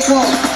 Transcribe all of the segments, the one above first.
po.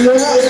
Lupa.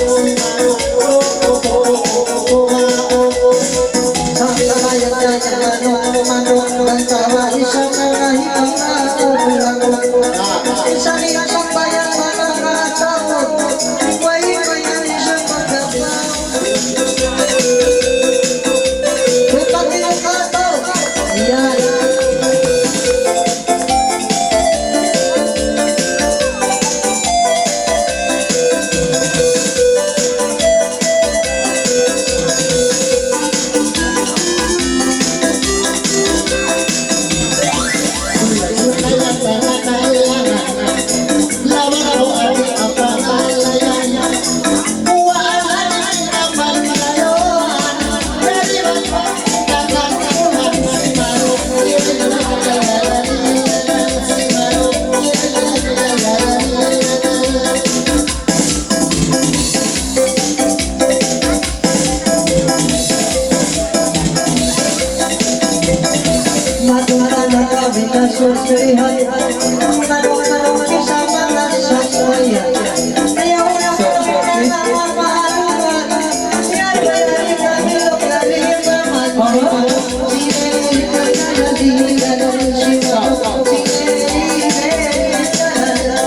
Oh, susulihan, manong-manong isa mga sasayan. Ayaw na kami na mamahaluan, yan ba yan ikanilok na limaman mo? Sinilip ka na di ganun siya, sinilip ka na.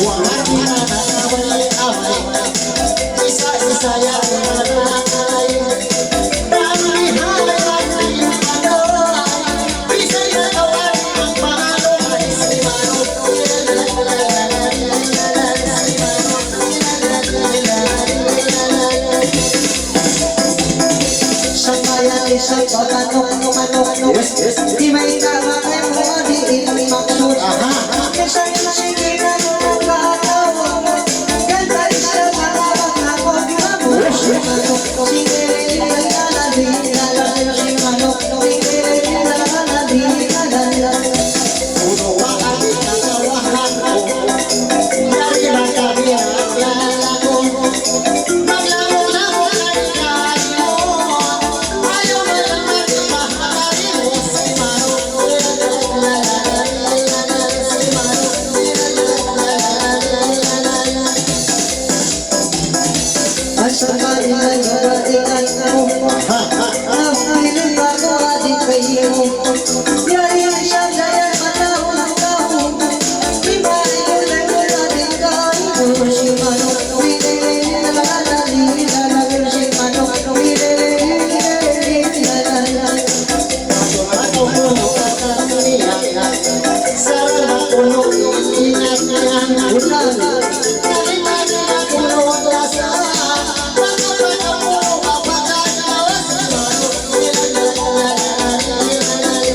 Walang inanaway-away, isa-isa yan nanay. Isa'y patanong-manong di may kamay mo di maksud. Isa'y nasigilan mo katawa ganda isa mga manok si manok singirin na nalala si manok singirin na nalala Uno wakal katawahan ko dari na kami nalala ko maglango-lango ay kayo ayaw malaman mahali mo si Manok asa kainay babaikan mo piling bago adik kayo yari siya daya matahon ang kahon di maayolay mo adik kayo si manok pinilin na lalali lalagin si manok pinilin na lalali Atau puno katanian sarana puno ingat-ingat ulan daripada puno rasa bagaimana puno apakah kau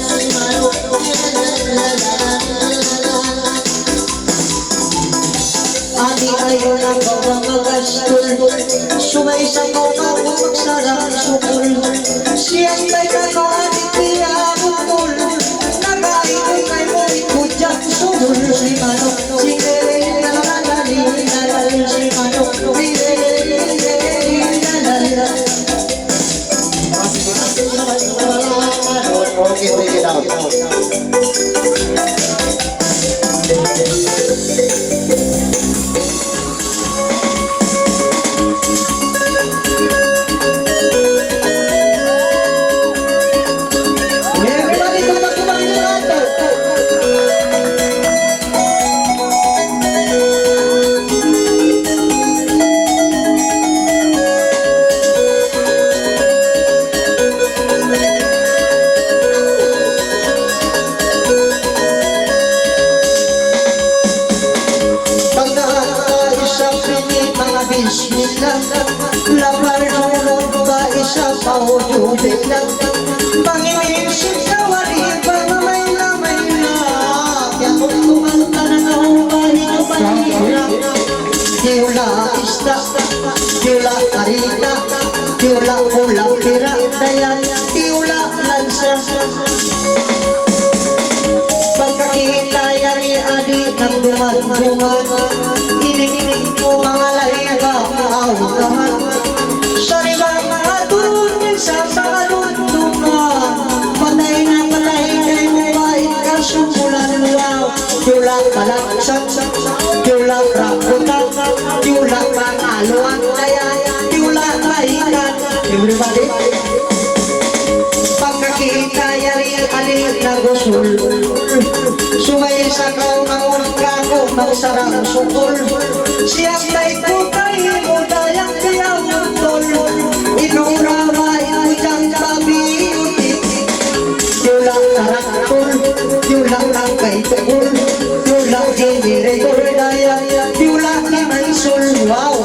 si Manok adi ayo ng bawang magastul sumay sa kaupang magsarang sukul siyang kay kako adik piyabukul nakain kay mo ikudyak sumul si manok singirin na lalali lalali si manok singirin na lalali Okay, break it down. everybody tumak-tumak yung ato isang pinit mga bismillah lapar sulong ba isa pa o jubilang panginisip sa wari pangmamay na kaya kung kumanta na nahumahin o mahirap diula isda diula karita diula ulang pira dayan diula lansa pagkakita yari adi ng duman-duman inig-inig ko mga lahiga maaulahan sorry mga turunin sa mga luntungan patay na patay kay mabait kasumpulan wow diula kalaksan diula rakutan diula pangaluan kaya diula kaikan everybody pagkakita yari alit na gusul sumay sa kaunangon kako magsarang sukul siyang tay ko kayo mo dayang kayang tol inurama inudang pabiyutik yulang taraktul yulang tangkay tegul yulang jiniretor dayang yulang imansul wow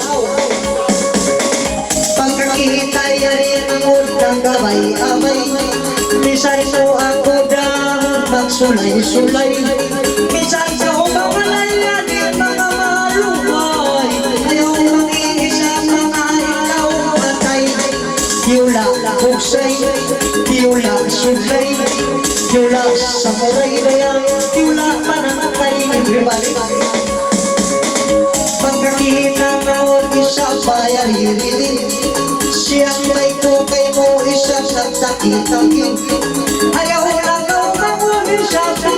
pagkakita yari ng udang gabay-abay misay ko ako dahon magsulay-sulay misay ko mawalay natin mga malumay ayaw mag-iisa mga ikaw matay diula kuksay diula sulay diula samuray dayang diula panangkay everybody pagkakita ng isa bayari siyang may tukay mo isang nagtakitang ayaw lang daw ng isa sa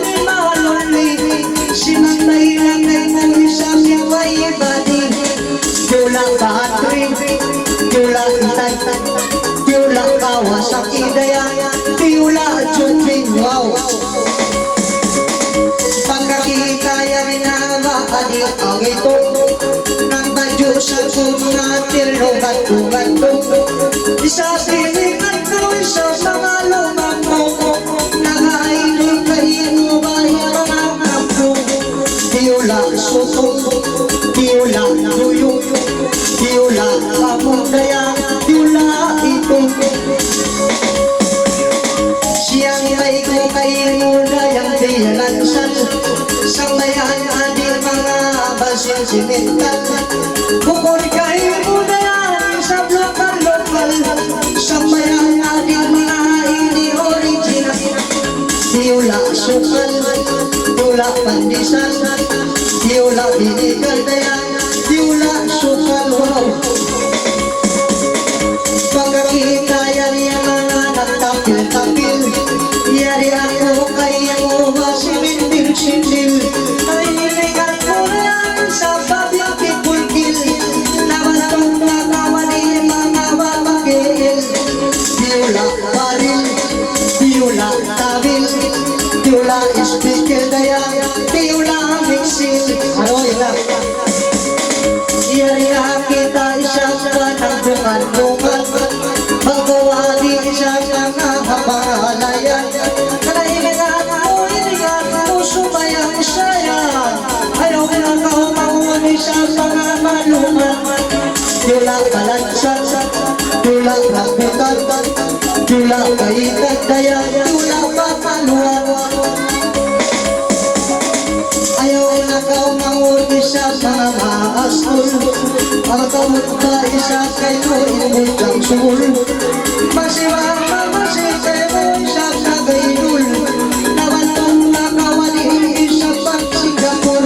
tawa sa kidaya, piula at jumping, wow. Pagkakita yan na maadik ang ito, nang badyo sa kumatir, lugat-lugat-lug. Isapilingan ko sa mga lumang mo, nakainod kayo bayan ang ako. Piula sutong, piula tuyong, piula kamundaya, piula ito. Siyang may ko kayo dayang biyalansan, sambayan adik mga basin simentan. Bukod kayo dayan sa lokal-lokal, sambayan adik mga ini original. Piula sukal, piula pandisan, piula binigal dayan, piula sukal, wow. Pagkakita yan yung mga nagtapil-tapil, yari ako kayo masimintil-sintil. Ay niligan ko na yan sa pabiyakit-pulkil, namatong nakawali mga babakil. Piula baril, piula tabil, piula speaker daya, piula mixil. Ano yun lang? Yari kita isang panagduman-duman, magawa di isang mga kapalayan. Kailangan mo, inigan mo, sumayang sayan. Ayaw na kaumawan isang mga maluman. Tula kalansan, tula rambutan, tula kaitan daya, tula papaluan. Ayaw na kaumawan isang mga maaskul, ang kamot ba isa kayo inutang sul. Masiwang mamasitay mo isang nagainul, nawantong nakawali isang pagsigapur.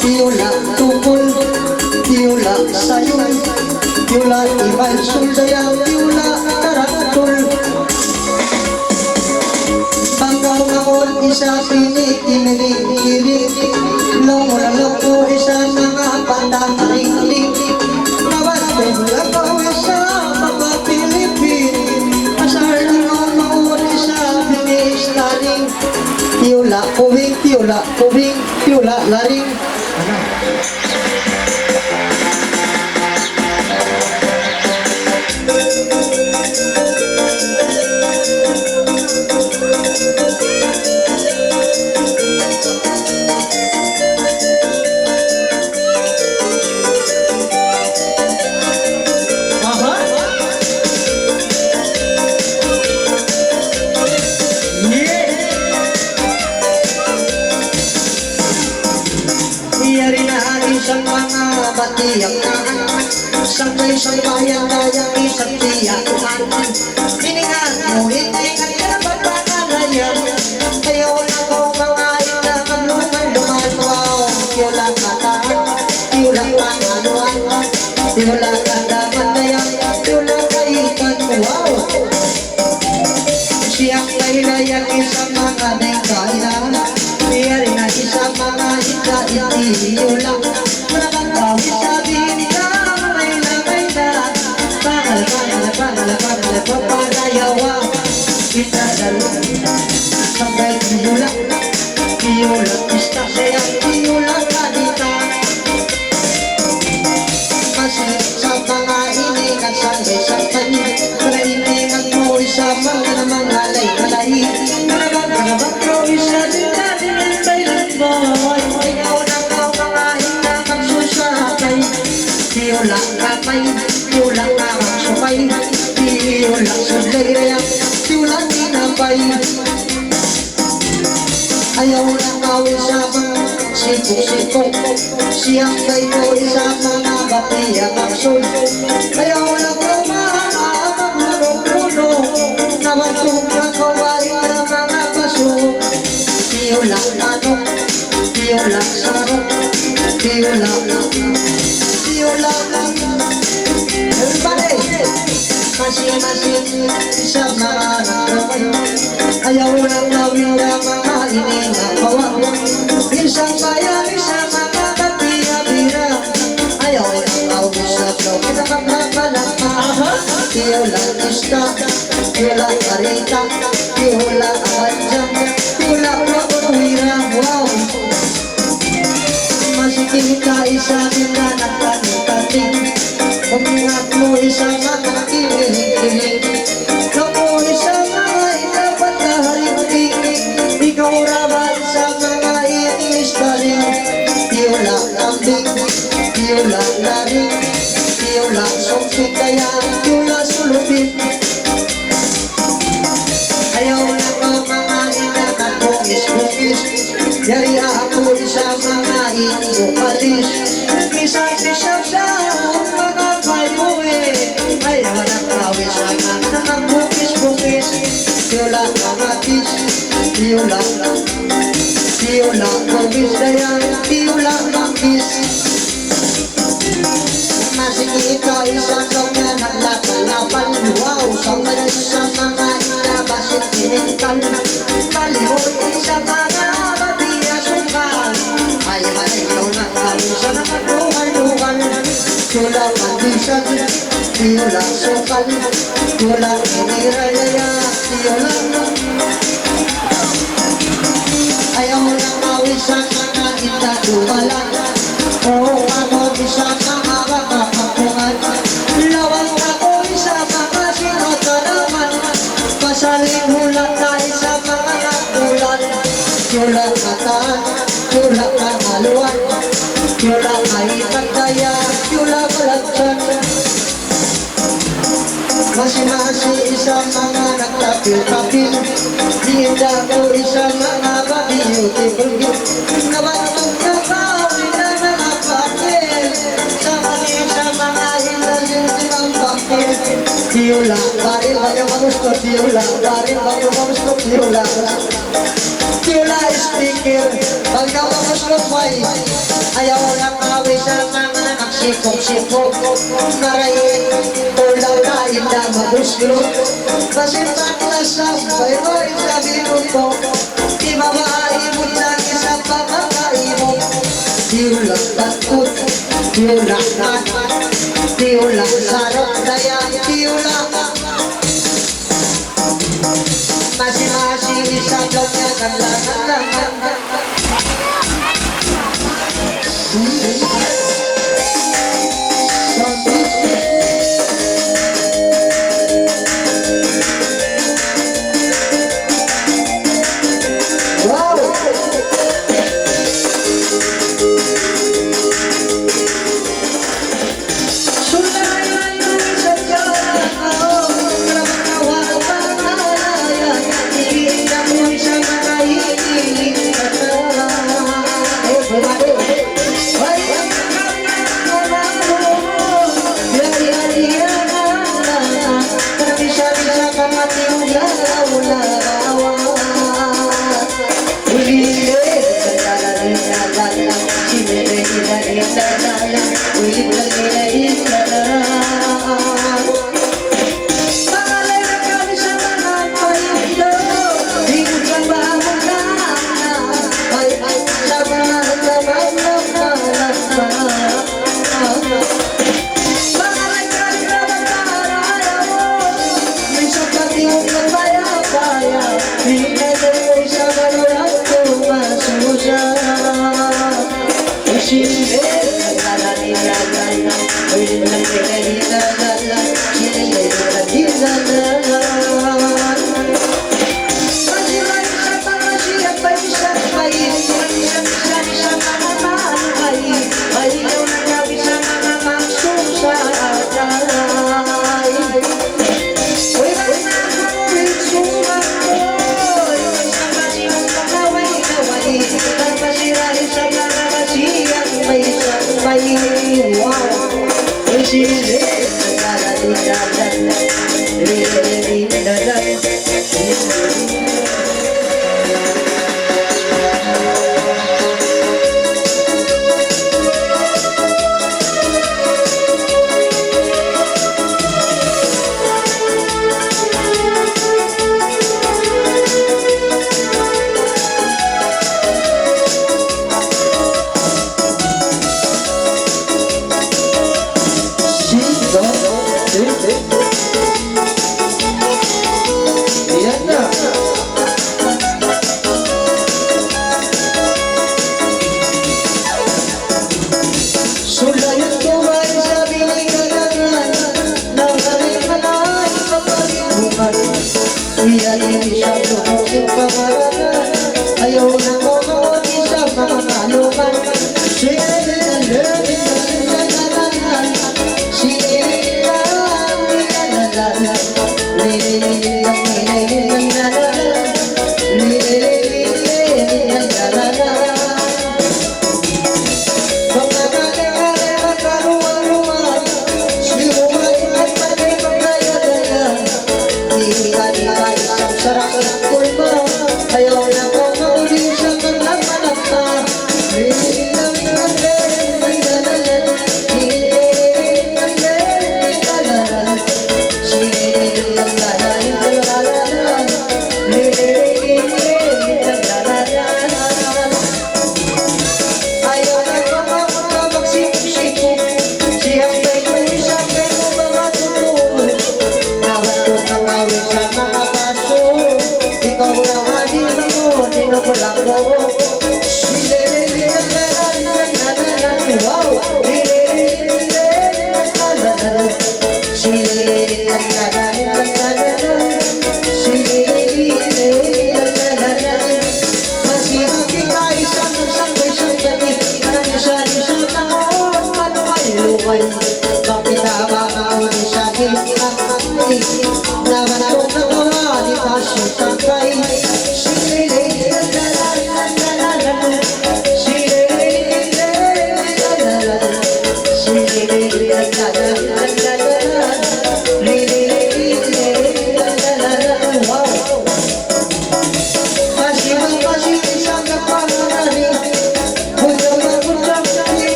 Piula tukul, piula sayul, piula ibal suldaya, piula taratul. Banggaw ngawol isa pinikinig-kinig, longolalo isa mga patang-ling-ling. Nawantong lakaw isa mga Pilipin, asar lang ngawol isa pinistaning. Piula kubing, piula kubing, piula laring. Iyari na isang mga batiyang sangkay-sangkayan kayang isang tiyakuan. Hiningan mo, hiningan ka na pagpapalayan. Ayaw na ko mga ina magluman-luman. Wow, piula kataan, piula pangaluan, piula kadamandayan, piula kaitan. Wow, siyang kailayan isang mga nengkailan. Iyari na isang mga ita-iti-piula. Nabangkaw isabi ka, may-la-may-la. Pangal-pangal-pangal-pangal papadayawa. Itadalo sampai piula, piula pista sayang piula kadita. Masih sa mga ini kasangay-sangkay, kailangan mo isa mga alay-alay. Nabangkaw isa din-din bailan mo. Ayaw na ka mga hinakang susakay. Piula kapay, piula karang supay, piula sudlay-raya, piula tinapay. Ayaw na kawin sa mga sipok-sipok, siyang kayo isa mga batiyang aksun. Ayaw na kumahamang laro-puno, nawantong nakawain na mga baso. Piula manok, piula sarok, piula, piula. Everybody, masing-masing sa mga nakaway. Ayaw na gawin na mga iningapawa. Isang bayan, isang mga katiyabira. Ayaw na gawin sa blog, pinakapapalapa. Piula artista, Yola Arita, Yola Abadjang, Yola Pagkuhira, wow. Masikita isa kita nagtanong-tating, pag-ingat mo isa mga kilig-kilig, naku isa mga dapat kahalimtik, ikaw rabat sa mga itis paling, Yola Ambing, Yola Laring, Yola Sophie kaya Yola Sulubin. Ayaw na ko mga inakat bukis-bukis, yari ako sa mga inukalis, isa-isa siya mga bayuwi. Ayaw na kawin sa mga bukis-bukis, Yola Kamatis, Yola Yola Kobis Dayan, Yola Kamatis. Masikita isang kanya naglakalapan, wow, sa mga inabasit kinental, malihoy sa mga matiyasukan, ay ikaw na kami sa nakatuhan-tuhan, Yola Mandisan, Yola Sokal, Yola Iniralaya, Yola ayaw na kawin sa mga itadumalan, oo ako isa mga kakapungan, lawang ako isa mga sinotaraman, masaling hulat tayo sa mga nakulan, Yola Kataan, Yola Kamaluan, Yola Kaitagdaya, Yola Balagsan. Masi-masi isa mga nagtapil-tapil, Dinda ko isa mga ba-beautiful, nabatong na kawin na mga papel, sa kanisa mga hilasin silang papel. Yola, baril bago magusto, Yola, baril bago magusto, Yola. Yola speaker, bago magusto may, ayaw na kawin sa mga nagsipok-sipok, narayin, tulaw na inda magusto, masintak na sa bayoy sa minuto, ibabae mo lagi sa pamakain mo. Yola takot, Yola naman, Yola sarap daya, Yola masi-masi isa daw niya kaglangan. May Iyanin isang lumusin pangaralan. Ayaw na manood isang mga kaluman. Ayaw na ko mauli sa kanang-kanagta.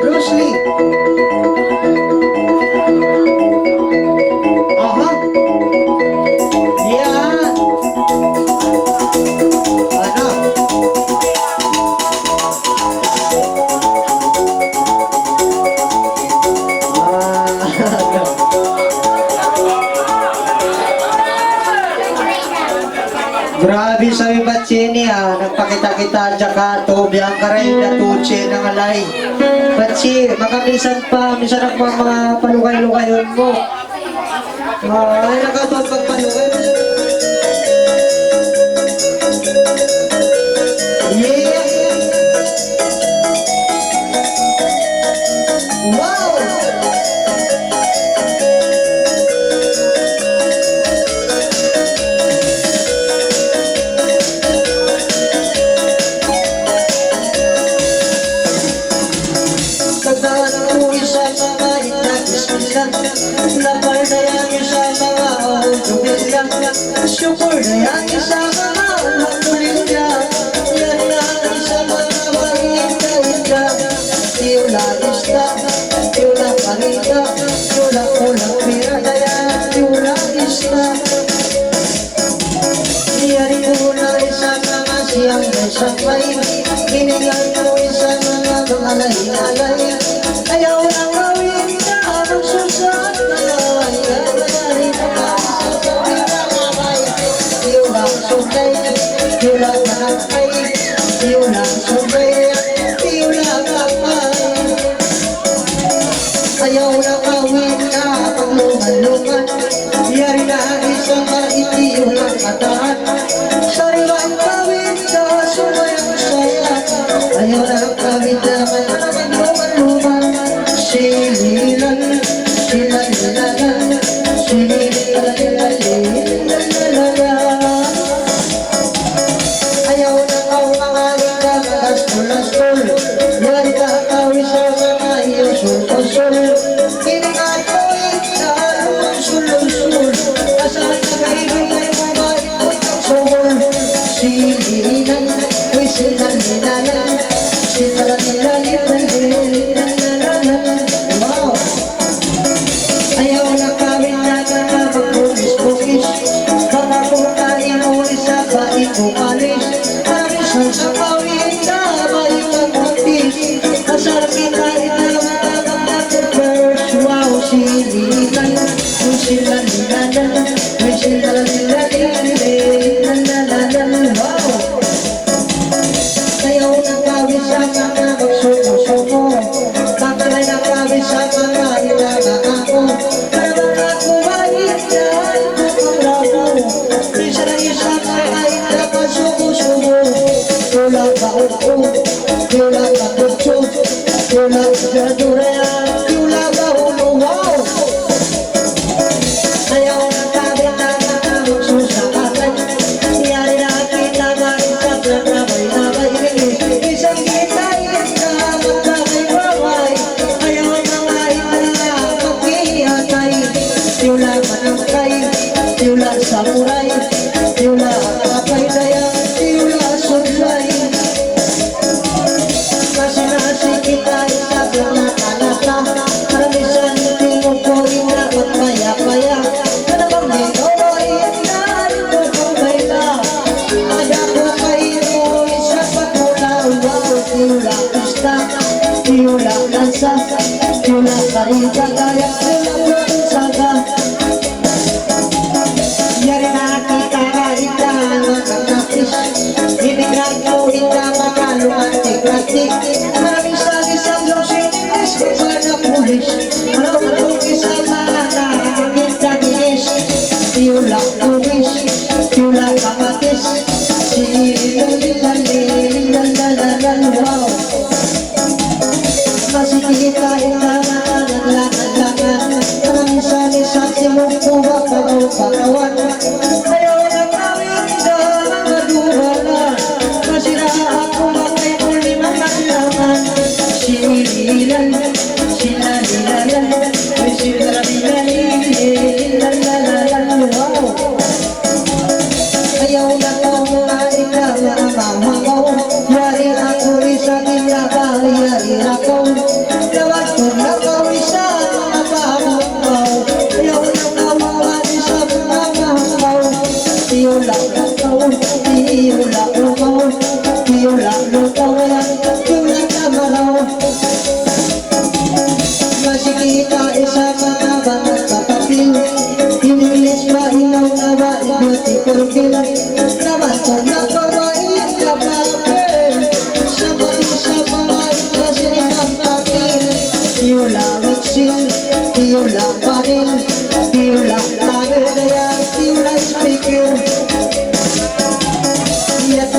Bruce Lee. Yan. Grabe sa Batsini ha, nagpakita-kita tsaka Toby ang karay na tuche ng alay. Batsi, makaminsan pa, minsan ako mga palukay-lukayon mo. Ay, nakatuwa pagpalukay. Yeah! Wow! Syukur na yan isa mga alhamdulillah. Yan na isa mga mahita-hita. Tiula isla, tiula panita, tiula ulang piradaya, tiula isla. Yari mula isa mga siyang nasakay. Inigal mo isa mga alay-alay. Ayaw nang gawin na anong susatay. Tiula manakay, tiula subay, tiula kapay. Ayaw na kawin na pagluman-luman. Yari na isang maitiyo ng kataan. Sariwan ka Wow! Ayaw na kawin na magbulis-bulis. Baka pagkain mo isa ba ikupalis. Arisan sa kawin na balik ang buntis. Asal kita itawagan natin first. Wow, silitan. Yung sila-lilanan. May sila-lilanan. Wow! Ayaw na kawin sa mga magsuko-suko. Takalay na kawin sa mga ilaga ako. Para baka kumain dyan kung labo. Isa na isa kain na pasuko-suko. Tula ka uko, tula ka kutso, tula ka jaduraya, tula ka ulo. Wow! Ayaw na kawin na mga magsusakatan. Yari na kita nga isa na may isang gitayin na magkakay-baway. Ayaw na ngayon na magkiyatay. Tula manangkay, tula samuray, tula kapay dayang, tula sunlay. Kasi nasi kita isa pinaka-naka. Karamisan tingog ko ina magpaya-paya. Kanabang di kawain na ito kung kaila. Ada ko kayo isa patulaw. Wow, tula pista, tula dansa, tula karita kaya, tula pagsaga. Yari na kita ita magkakapis. Ibigay ko ita makalumantik-lantik. Maraming isang losinis sa na pulis. Maraming isa mga nakikita ginis. Tula tubis, tula kamatis. Silililan, wow. Masikita ita mga naglakan-lakan. Maraming isa sinukuha pagaw-pagawan. Ayaw na kawin na maduwalan. Masira ako makay muli mamalaman. Sililan, silalilalan, may silalilalan, wow. Ayaw na kumain na mamamaw. Yari ako isa tinaka, yari ako. Lawag ko na ko isa mamamaw. Ayaw na kumain isa mamamaw. Tiyula lukaw, tiyula lukaw, tiyula lukaw, tiyula kamaraw. Masikita isa mga bangat kapatid. Inilis ba inaw na ba beautiful kill. Naman ko na kawain ka papel. Sabay sa mga kasi ng papel. Tiyula mixing, tiyula panin, tiyula tagal kaya tiyula speaker. Iyak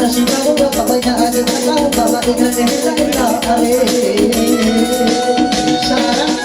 Nasibago na kamay na aking katao, babae na nila Sarang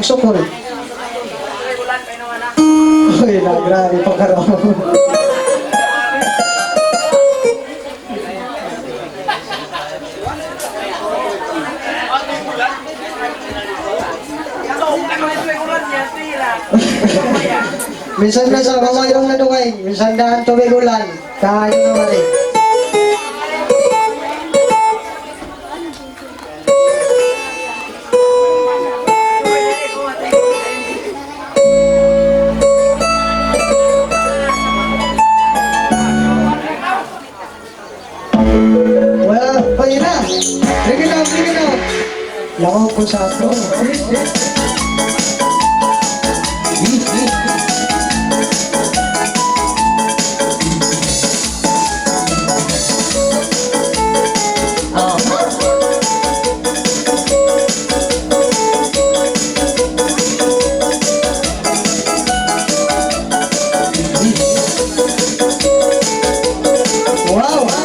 magsukol. Uy, grabe pa karoon. Minsan na sa kamayong nadungay, minsan daan tubig ulan. Kain naman eh. Bring it out. Lako po sa ato. Wow!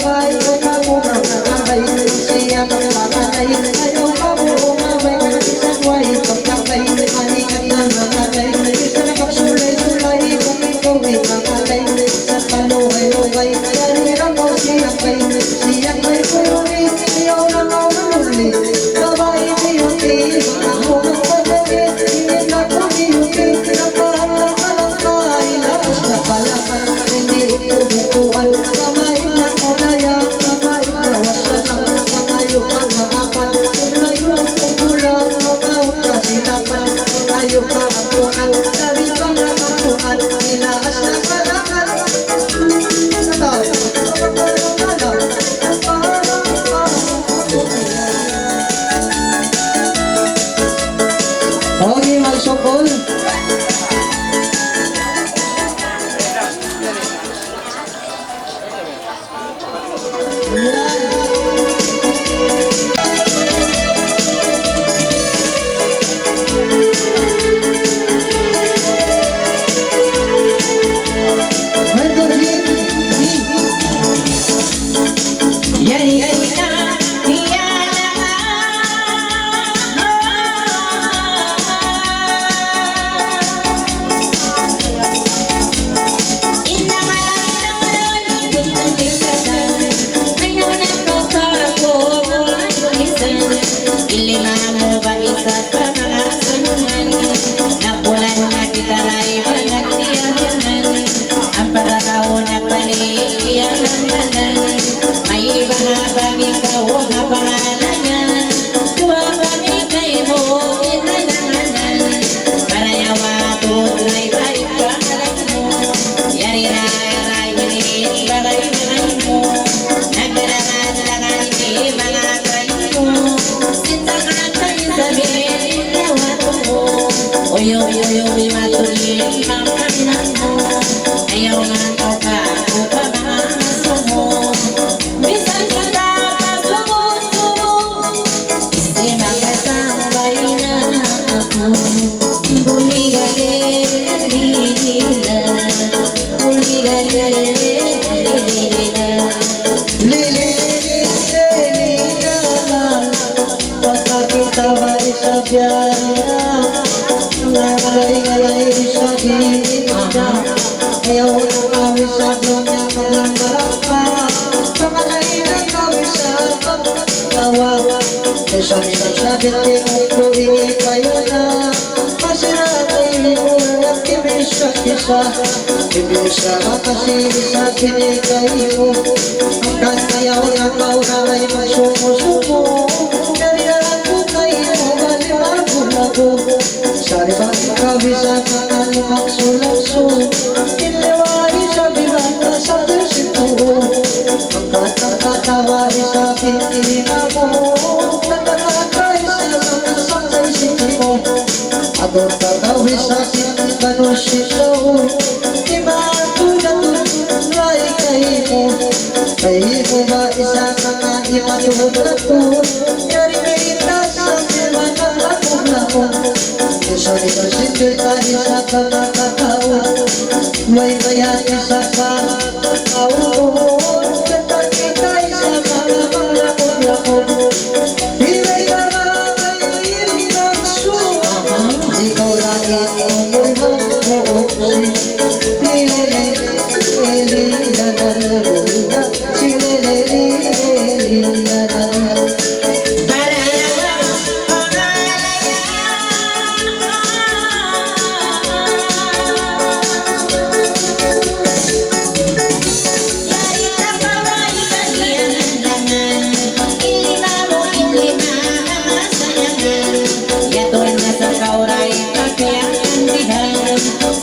Bye. halaman, hindi ito bukuan. Kamay na kulaya, kamay na wasakan, kamayo ang maapan, kulayo ang kukulang, makaw ka silapan, kulayo ka apuan, dari ka na apuan, ilaas na kalakan. Okay, magsukol. Ibisa makasih sa kini kayo hanggang ngayon ikaw na ay masumusuko dari ako kayo balimago-lago sari ba ikaw bisa makalimang sulakso inlewari sa binata sa desito hanggang nakatawa sa pintina mo nakakakay sa mga sakay sito ako tagawi sa kinibano sito Kayo ba isa mga imatulad ko Yari kita sa mga ako Isa nito sindir tayo sa kamakatao May bayani sa kakao Kata kita sa mga ako Hilay ka na kayo ng suwa Ikaw lang ito'y mag-uoksi Hilay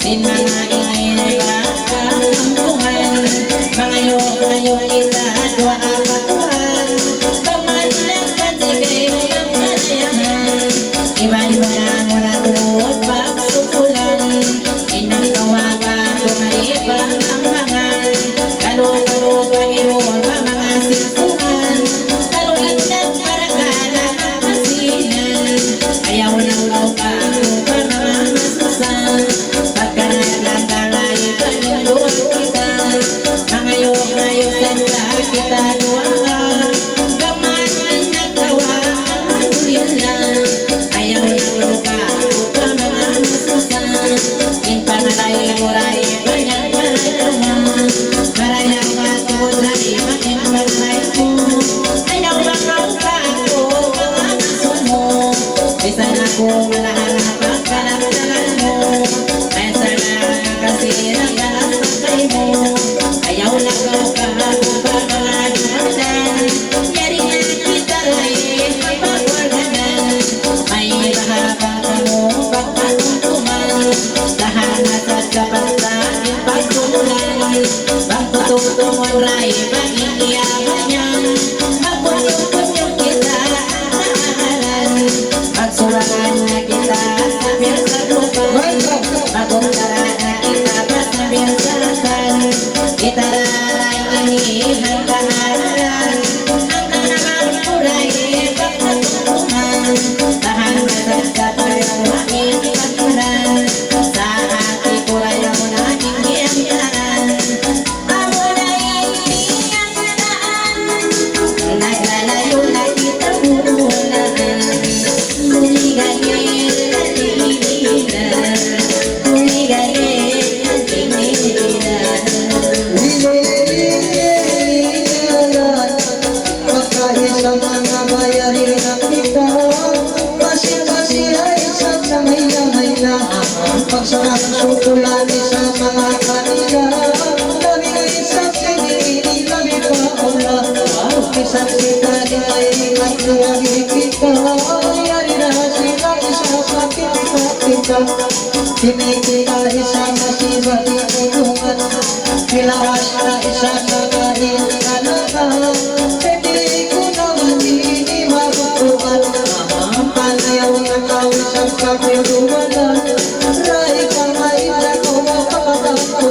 Sin mga ingay na kakampuhan, mga Tumunray pag-iiyabannya Magpapapos yung kita Naaran Magsulangan na kita Sabihan sa lupa Maguntaran na kita Sabihan sa lasan Kita rin inihan kaharan Ang kanamang kulay Pagpatutuhan Tahan masasya tayong makikipagpunan Sa hati kulay ang naging iyang Amo na iniyan na naan Naglalayo na kita bulan Lumigayay na tinilan Lumigayay na tinilan Pagkaisang mga bayarin na kita Masih-masih isang samay-samay na Pagsarap sukulan isang mga kanila Labi na isang sinili, labi pa ula Isang sita di ay ingat lagi kita Yari na sila isang sakit na kita Kinikita isang masibah di tulungan Pilawas na isang nagahin kanahan Pwede ko naman hindi magutuhan Ang panayaw na tao isang kapuluwanan Rai kamay na ko makakako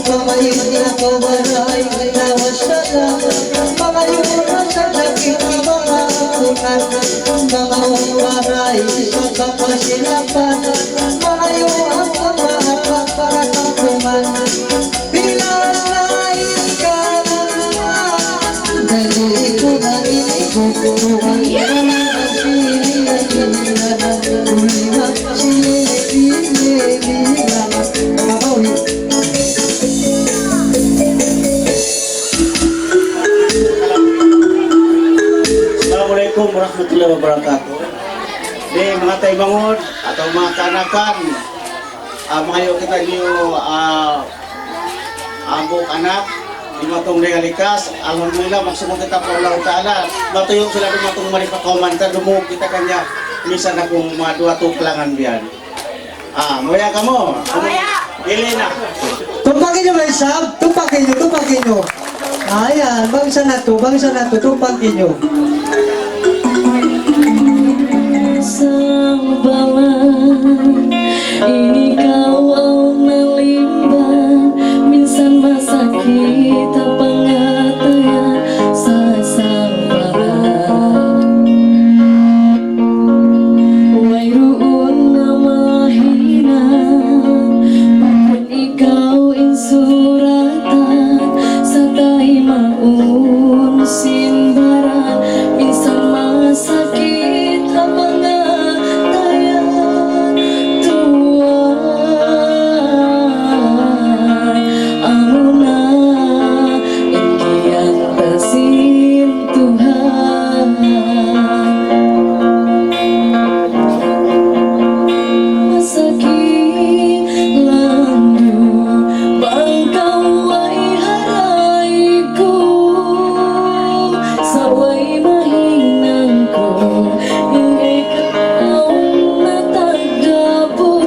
Kamay na ko baray Lawas na lang Pamayo na sa sakit na mga akunan Mga umaray isang kapasilapan Pamayo ang pamahapak para kapuman Bilas na ikalaman Dali ko na inikukuhan Ang sili at inilanan Ulimak sili-sili-lilaman Kapawi Assalamualaikum warahmatullahi wabarakatuh. Di mga taybangon atau mga kanakan, mga kita niyo ambok anak di matong regalikas. Alhamdulillah maksudnya kita po Allah Taala. Matuyong sila di matong maripakaman ta dumog kita kanya misa na kung mga dua tuklangan biyan. Moya kamo. Moya. Dili na. Tumpagin nyo, may sab. Tumpagin nyo. Ayan, bangsa na to, tumpagin nyo. Sang bawan, ini kau ang nalimban. Minsan masakit ang pangatayan sa sabaran. Mayroon na mahina kung ikaw insuratan sa tahimaun simbaran. Minsan masakit ang pangatayan tuwan. Amo na inggiyan tasim Tuhan. Masakit landu bangkau ay haray ko saway mahinang ko hindi ka natagabot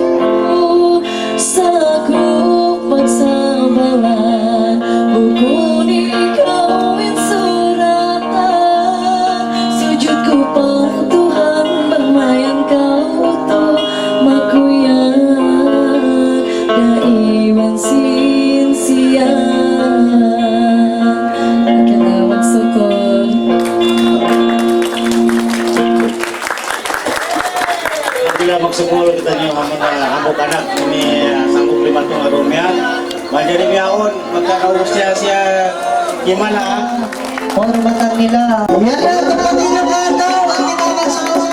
ko sa akong pagsabalan bukod ikaw insuratan sujud ko para Tuhan bermayan kau to makuyan naiwan sinsiyan kalawag sukod. Bila magsumul kita niyo mga ambok anak ini sanggup lima tong arumya. Manjari biaon magkakaus siya gimana? Hormatan nila. Yan na, tumpagin nyo ka ito. Ang ginagawa.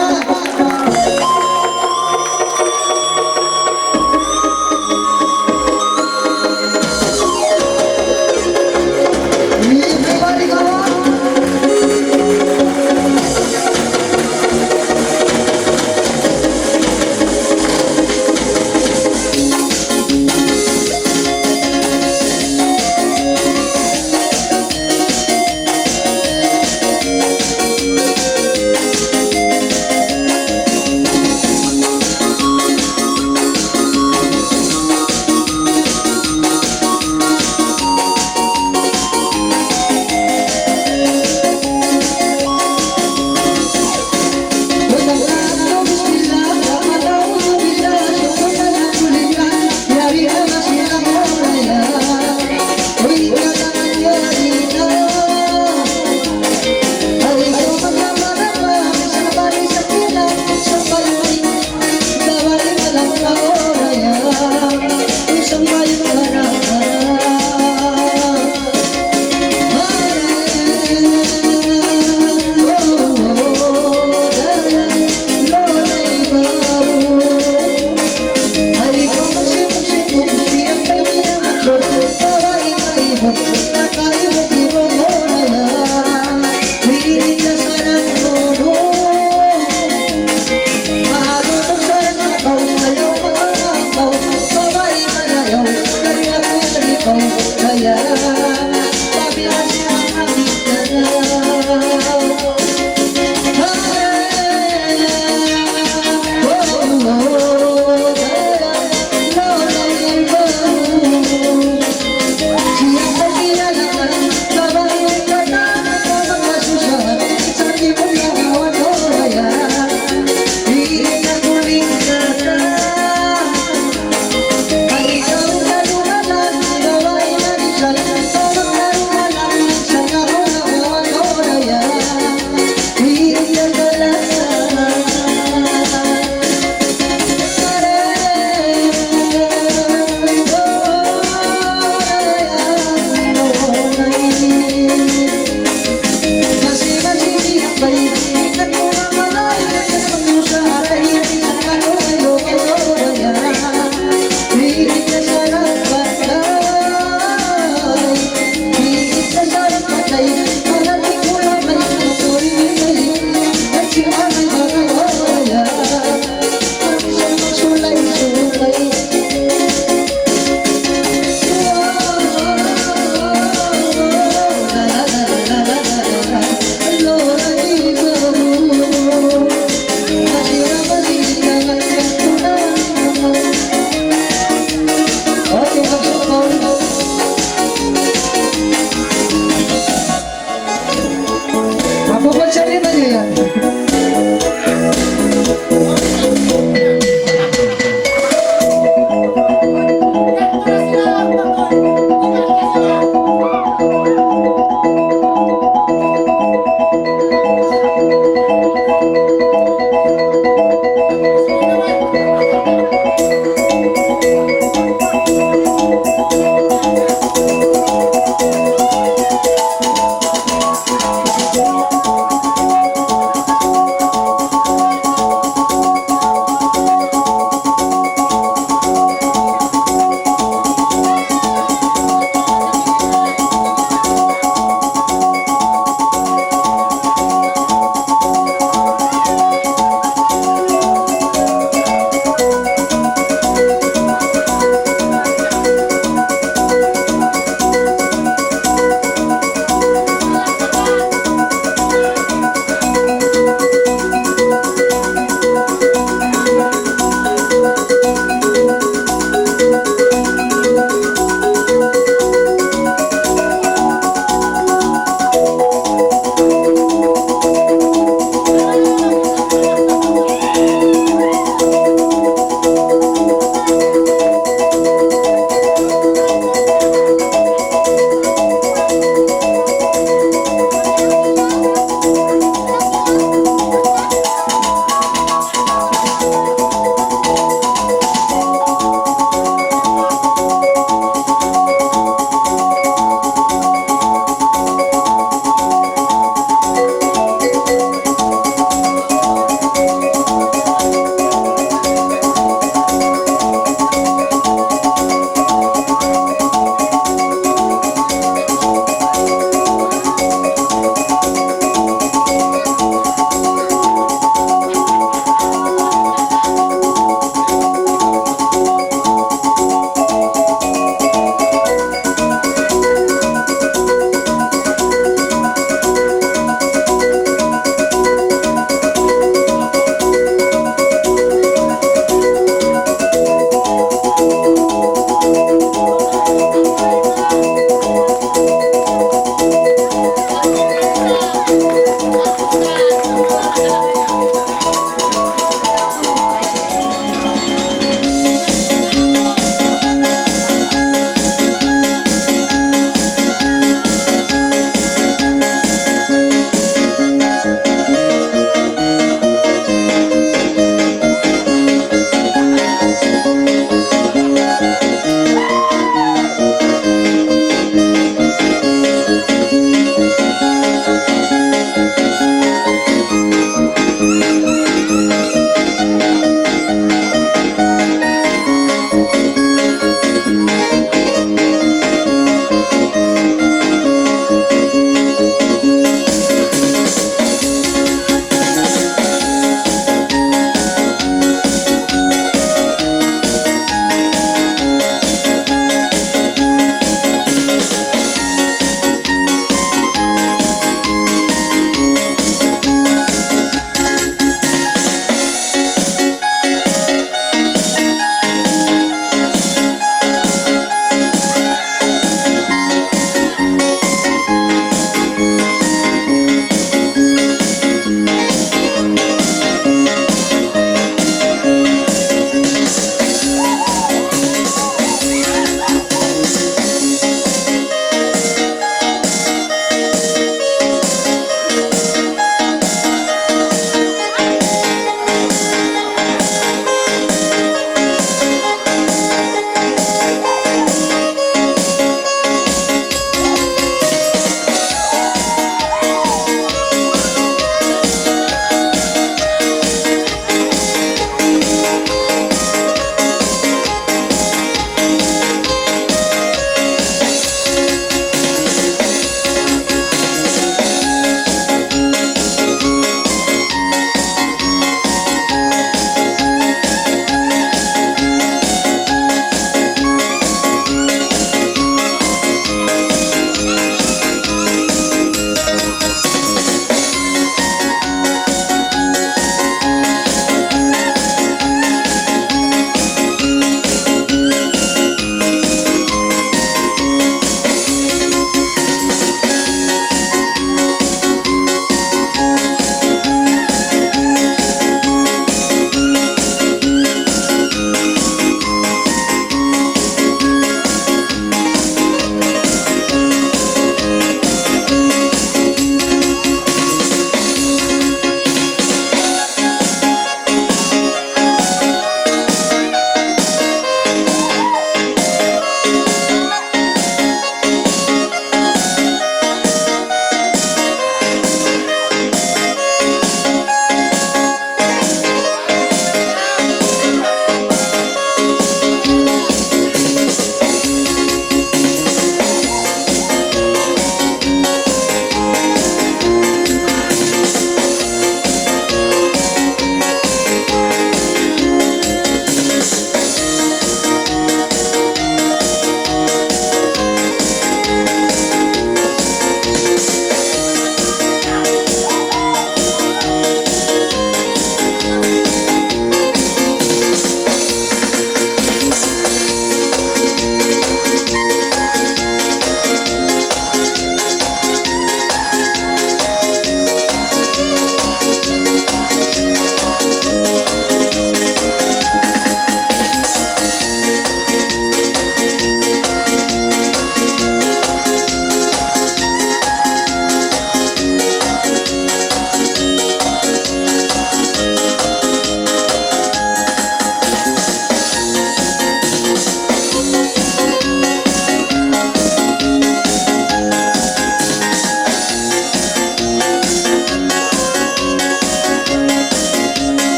Everybody go on.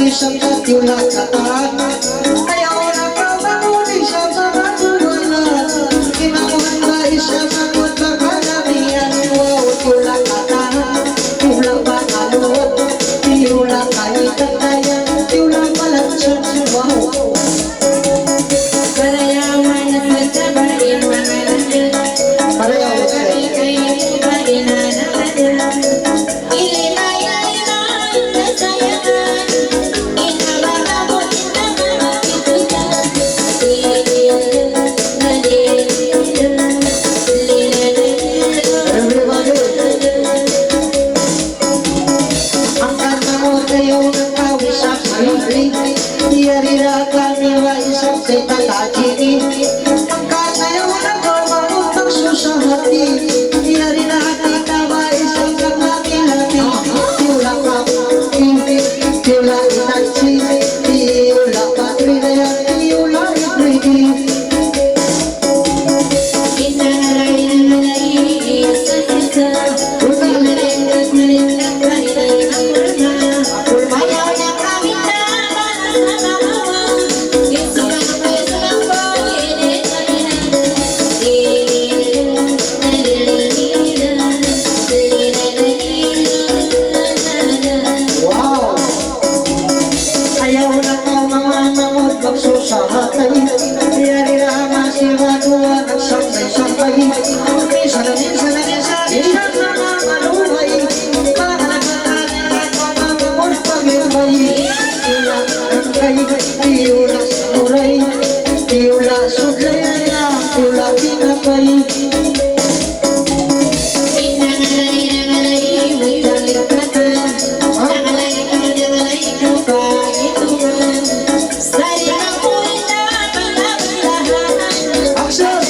isang katiulat sa tahan. Ayaw na kamanuli siya sa matulala. Kinakuhan ba isya sagot ba kalamihan? Wow, tula katahan, tula ba kaluot, tula kaitan tayan, tula balansan. Wow. Parayawan at magsabarin mga nandun. Parayaw Kami kayo ba inanaman? Ilinayay-inay na sayangan. Inabahabot na mga kitutan. Ang kanta mo kayo ng kawis sa maling. Diyarira kami wa isang sa tatakini. Ang kanta mo ng kawis ng susahati. Diyarira hati ka wa isang kakakilati. Tula ka, tula itatsi, tula patrinaya, tula itriti. Wow! Ayaw na ka mga namot magsusahatay. Diyarira masiwadua nagsambay-sambay. Minsan na minsan na mga maluhay. Mga nagkakanin at mga namot pag-ibay. Tila angkay, tila suray, tila sudlay, tila pinapay. Action!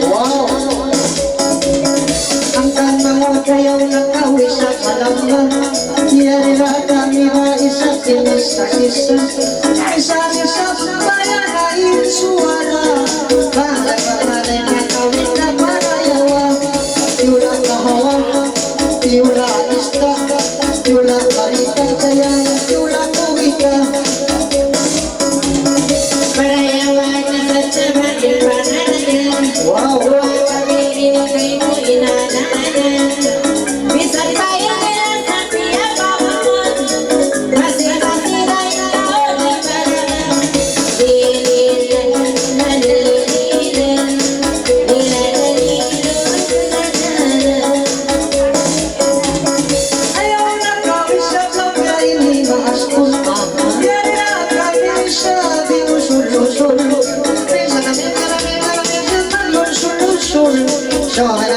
Wow! Ang kanta mo kayaw ng kawis sa kalamnan. Diyarira kami ba isa't sinis sa isa. Isa-isa sa bayan ay suwala. Bahala-bahala na kawit na parayawa. Tula kahawa, tula ista, tula balikan saya Chula kubika Perayawan saja makin panadil. Wow Kami ini kaimu inanada. Bisa dibayar dengan saksi apapun. Masing-masing dari kau di mana. Ayaw na kami siya kaya hindi maaskul Yan na kami siya di usul-usul Minsan namin maraming siya nag-usul-usul Shomen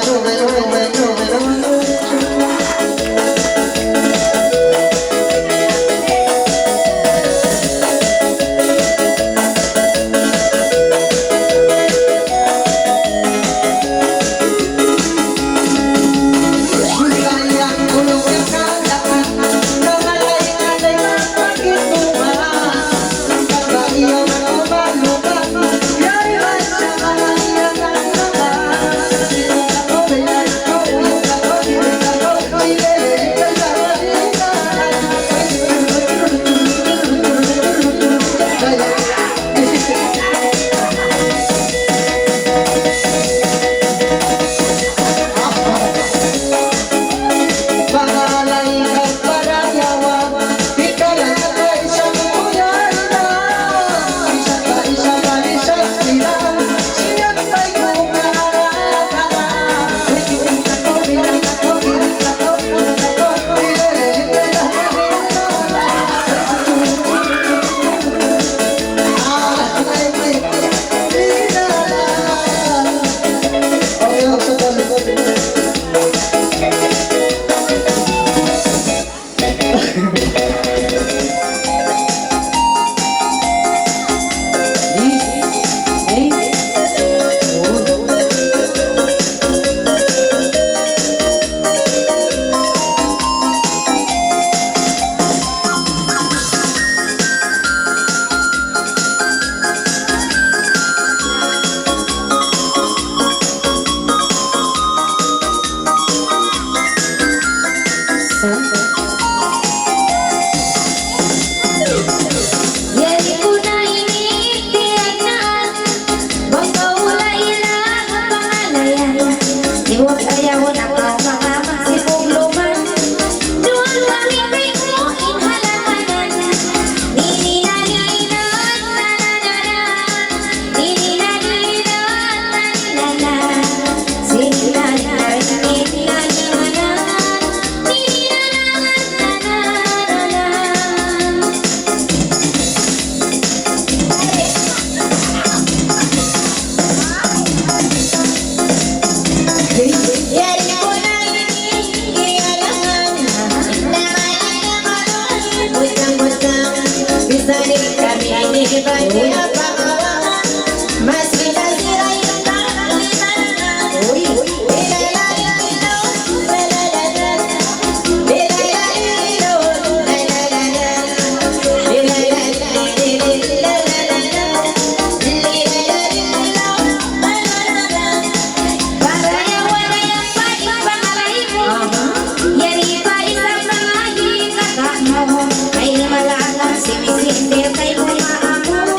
Ay malalang sinisindir kay mga amo.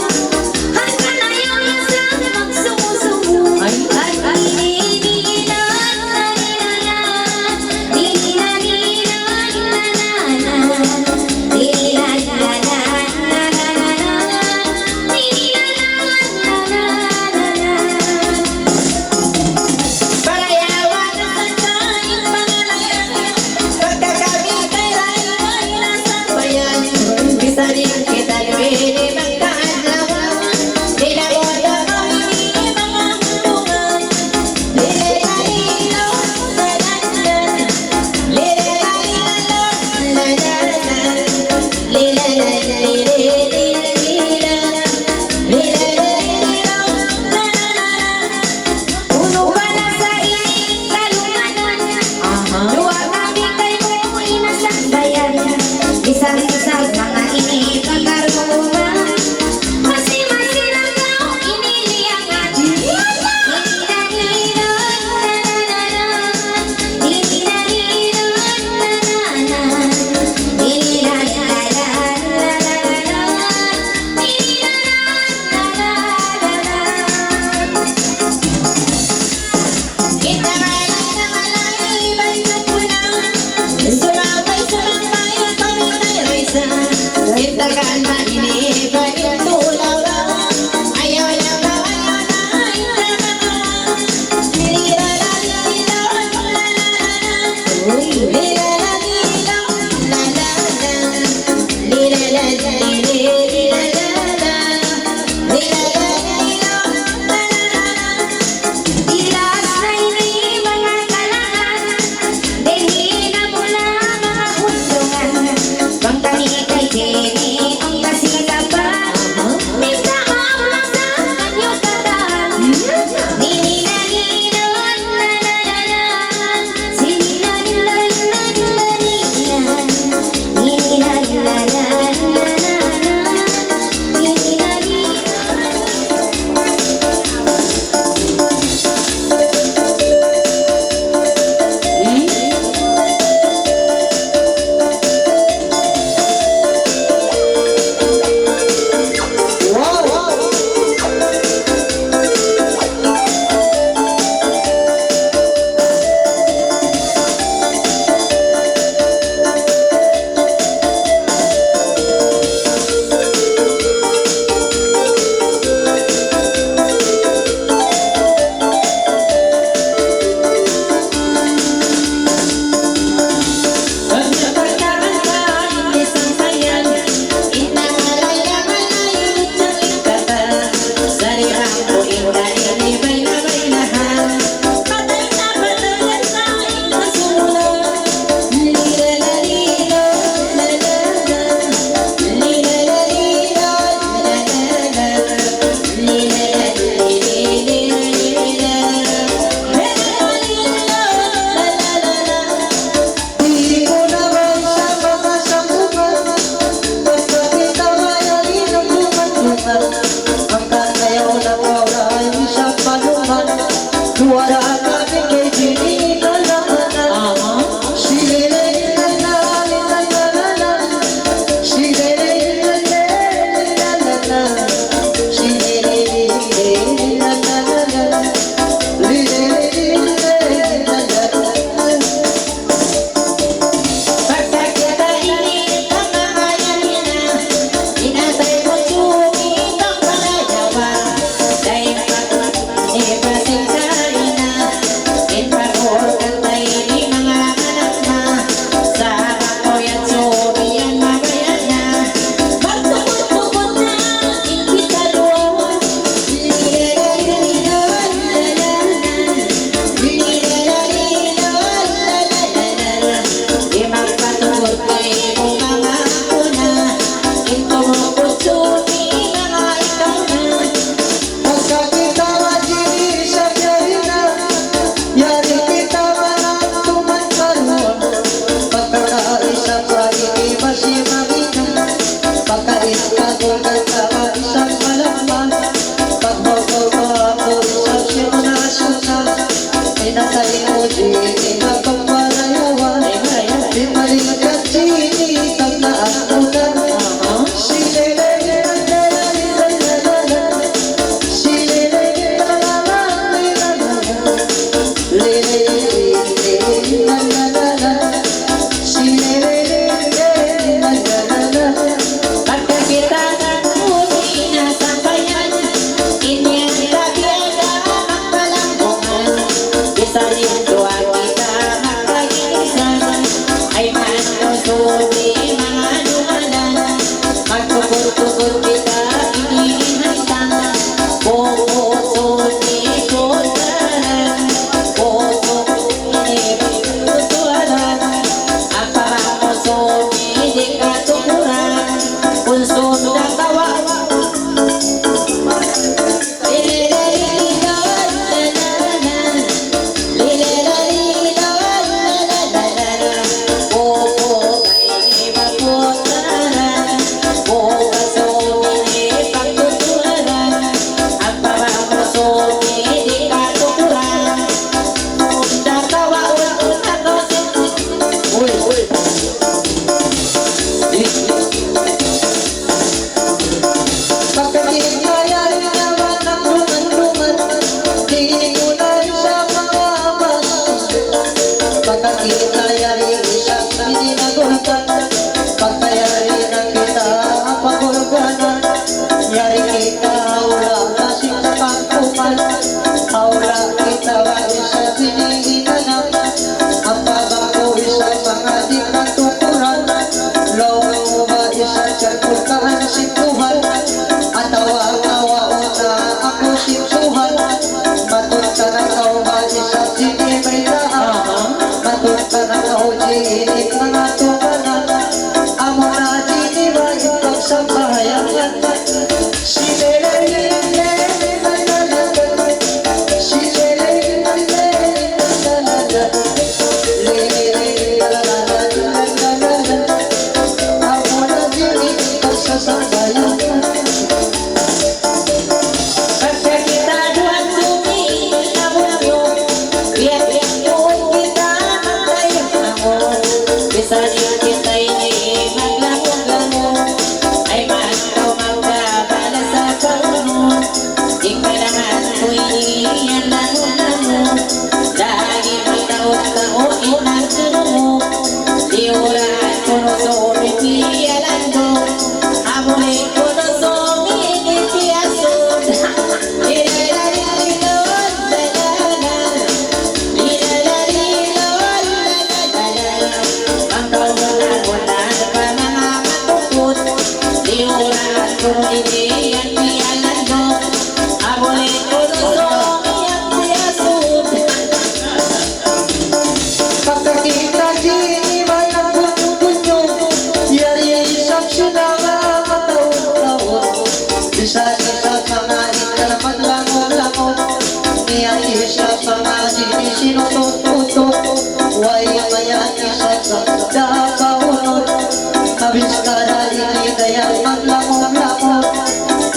Labis ka na hindi kaya maglamong-lamong.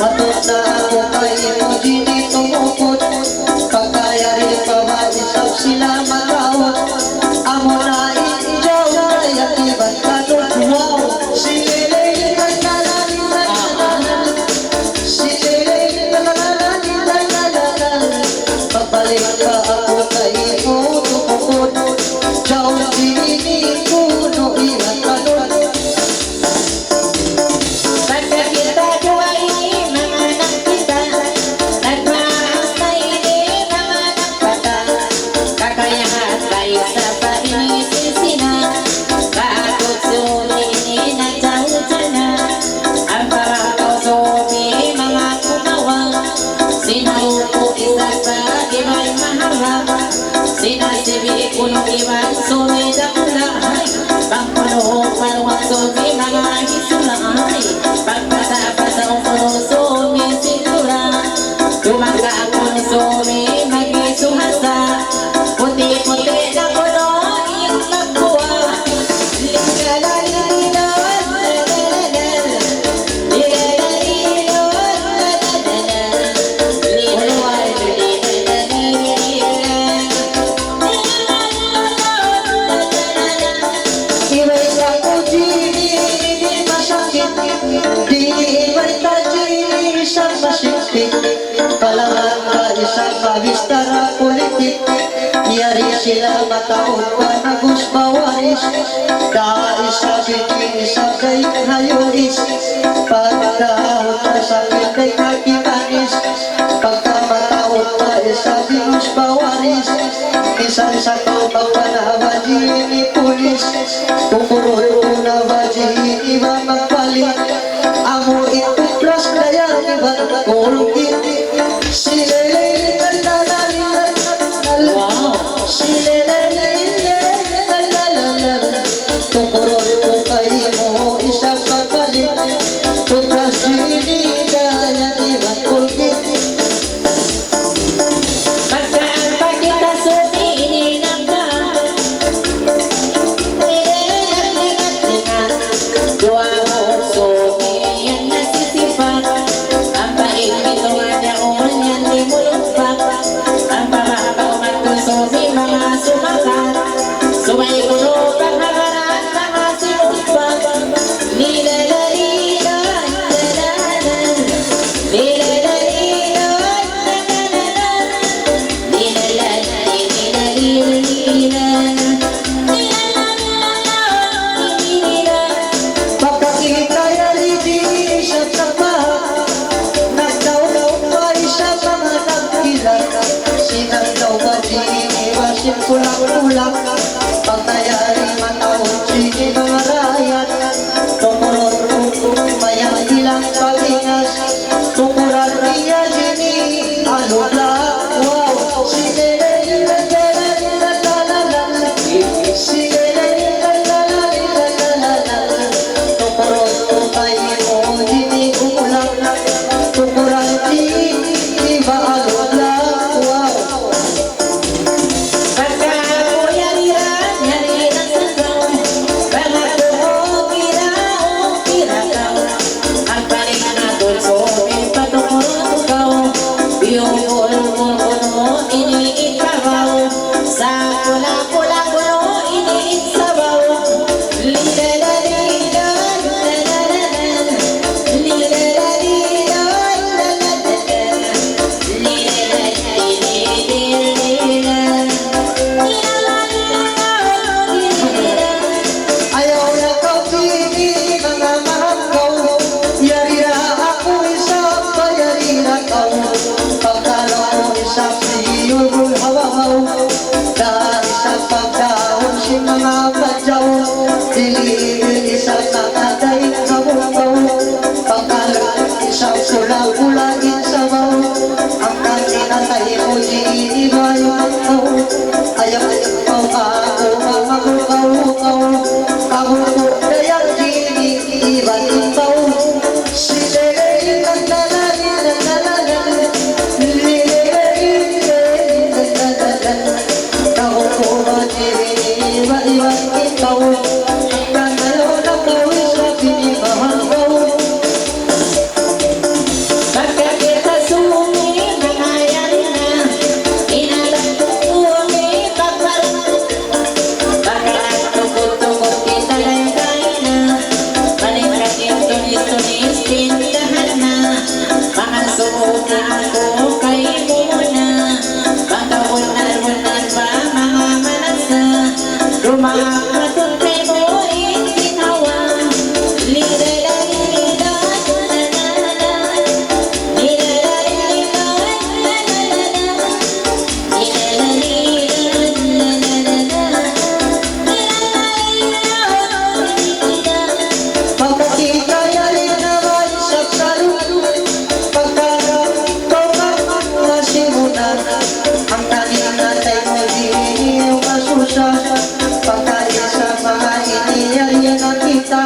Matuta ako kayo mo dini tumukot. Pagkayari pa ba isaw sila matawag. Amo na injaw kaya iba't kanon. Wow! Si Lele si Lele Pabalik pa ako kayo tumukot. Jaw dini kuno iba't kanon. Pagka kita dua ini mengenang kita, nagmaasta ini mga nagpata. Kakayahan baik sa ini sisina, kaagod sumi ini nagjahutsana. Ang parakaw sumi mga kumawang, sinalupo isa sa iba'y maharap. Sinasibi kuno iwan sumi dakulahay, pangpuno paluwang sumi mga hisulahay. Pagpasa-pasa ang puno sumi sintura, tumangga ang puno sumi mag-isuhasa. Puti-puti na puno iyong magbuwa. Ligalalilon, lalalalan. Ligalalilon, lalalalan. Ligalalilon, lalalalan. Iway ako dini, di masakit. Di iway ka dini, isang masikip. Kalaman ka isang mabistara politik. Yari sila mataon pa na gusbawaris. Isa bitin, isa kay hayuris. Pagkahon ka sa kay kakimanis. Pagka mataon pa isa di gusbawaris. Isang sa pagpapanawaji ni pulis. Kukurot na waji iba magpalit. Amo ito plus kaya iba kulungin. Si Lele Wow! si Lele Kukurot ko kayo mo isang magpalit. Kupras ini kaya iba kulungin. Pagka ang pagkita sumi ininangka, dua mo sumi yan nasisipan. Ang paig nito nga daon yan di mulumpak. Ang pamahabaw matong sumi mga sumakat. Sumay kuno panghagaraan mga sinumpak. Nilalalilan, lalalan. Nilalalilan, lalalan. Papakita yan hindi siya tapa. Nagdaw-daw pa isa mga nagkila. Sinagdaw ba di iwasin kulang-kulang. Pagtayari matawag sige mga rayan. Tumulot mayang ilang palingas. Tumuran niya dini ano lang. Wow! Sige Pagka ako yariran, yariran sa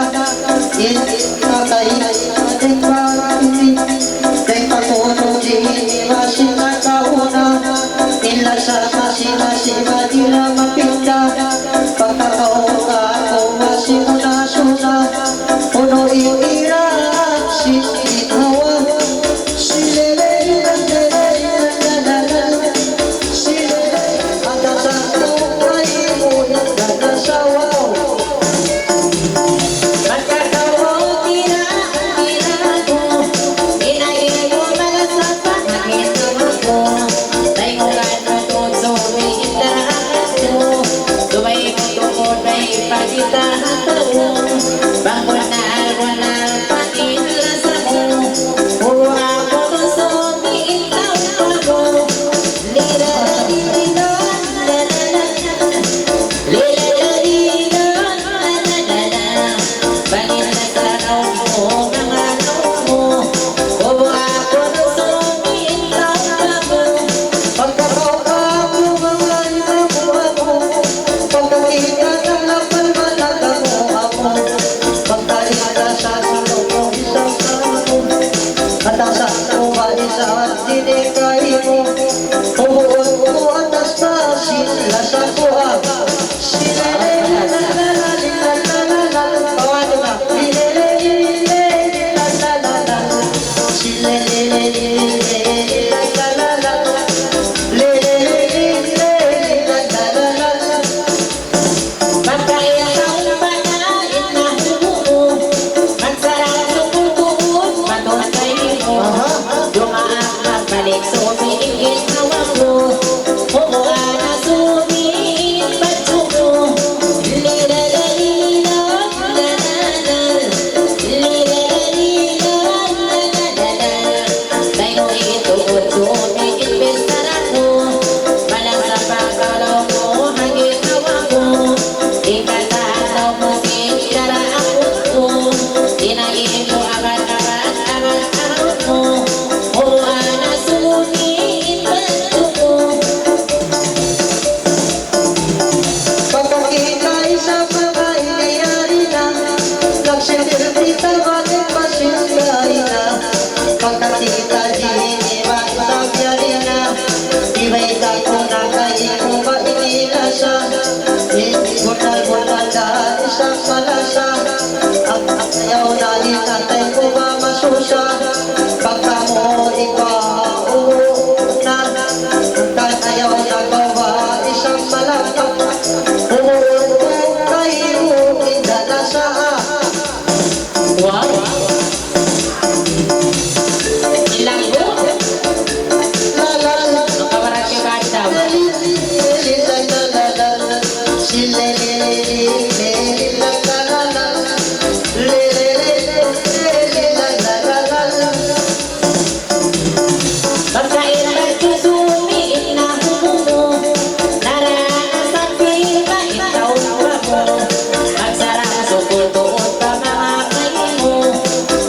Tatay ating pag-ibig Kay patulong di iwasin ang kauna Inlasal masima-sima di na mapinda Pagkataon ka ako masimuna-suna Puno iirak sinitawa Silele At sa tukay mo nagdadasawa Magkakawaw tira ko Inayin ko malasap Pagkakit naman ko Tay mo gano'n tutso may indahan ko Dumay mo tukod may pagkitahan ko Bangkot na alwanal patinlasa ko Puro ako gusto miitaw pa ko Lila lila la la la Lila lila la la la la Bangin na sa naon mo mga naon mo Puro ako gusto miitaw pa ko Pagkakaupo mga inabuha mo Pagkakita ng lapal malagawa mo Pagkalita sa tulong mo isang tao Atasan mo ba isa at dinikay mo Umuot mo at astasin lasa ko Magkaiyaw pa na inahubo Magsarang sumutuon matutay mo Dumaan magbalik sumiigit hawak mo Umuan na sumiigit patsuko Lilalalila lalala Lilalalila lalala Tayo ituod sumiigit bestaran mo Malang sa pagkalaw mo hangin hawak mo Ikatataw mo sinara ako ko Tinayin mo agat mo Umuan na sumiigit patsuko Pagkakita isa mga inayari na Nagsisilpita bakit pasisigay na Pagkakita di iniwa isang yari na Iba'y dako na kayo ko ba ininasa Hindi ko na daan isang malasa Ang ayaw na linatay ko ba masusa Pagka mo ikaw na Ang ayaw na gawa isang malapang Umuot kayo indanasa Wow! Ilang po? Ang kawaran kay Kadam Pagkain nagsusumiin na humumo Naranasan pilka ikaw na mo Magsarang sukutuon pa mga kayo mo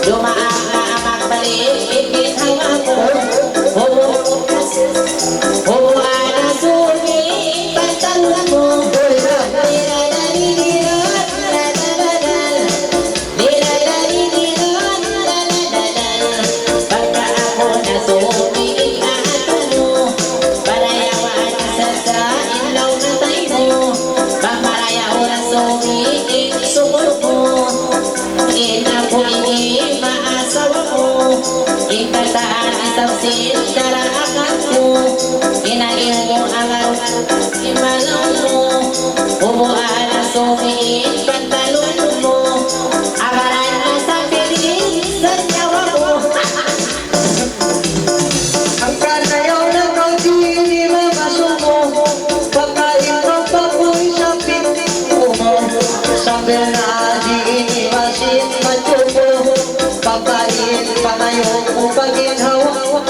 Dumaan na ang magbalik ikit hawa mo Humuan na sumiin pantalon mo Pagka ako na sumiin na ato mo Parayawan sa ilaw na tayo Pamarayaw na sumiin sumod mo Ina ko ini maasawa mo Ikataan isang sindaraakan mo Inain mo ang imalaw mo Umuan na sumiin pantalon mo Abaran na sa pilis sa nyawa mo Ang kanayaw na kang di mamasumo Pagkain ko pa po'y sa pinti mo Sabi na di iniwasin matubo Pagkain pa kayo mo pag-inhawa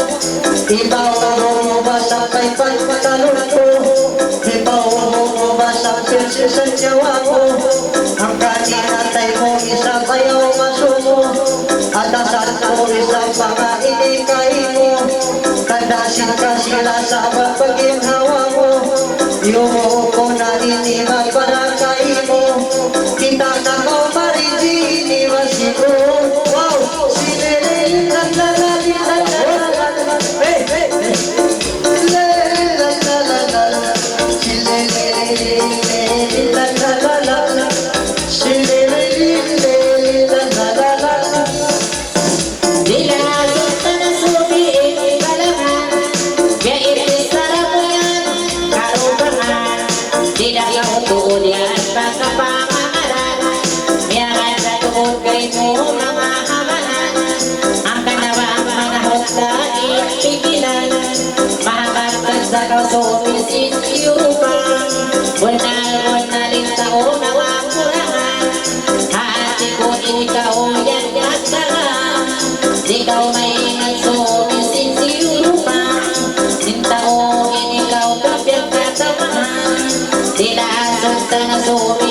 Ibaw mo ba sa kay pagpatalon ko Ibaw mo ba sa pinsi sa nyawa ko Ang kaninatay mo isa kayaw masumo At asal ko isa mga inikay mo Kandasin ka sila sa pagpaginhawa mo Yung ko na iniwan para kayo mo Kita na ko marijin Wow, silele la la la la la la. Hey, hey, la la la la la. Silele la la la la. Silele la la la la. Dilasot ka na sumiin kalaman, kaya itisarap mo yan, karubangan. Di na kautuon yan, pagkapangangalan. Miyakan sa tuon kay mo mga hamanan. Ang kanawang mga hukdain, pigilan. Makakatag sa kausumisin iyupang. Bunal-bunalin taon na wakurahan. Haati ko ikaw yan at sarang. Ikaw may nagsumisin siyupang. Sintaong ikaw kapyang katamahan. Dilasot ka na sumisin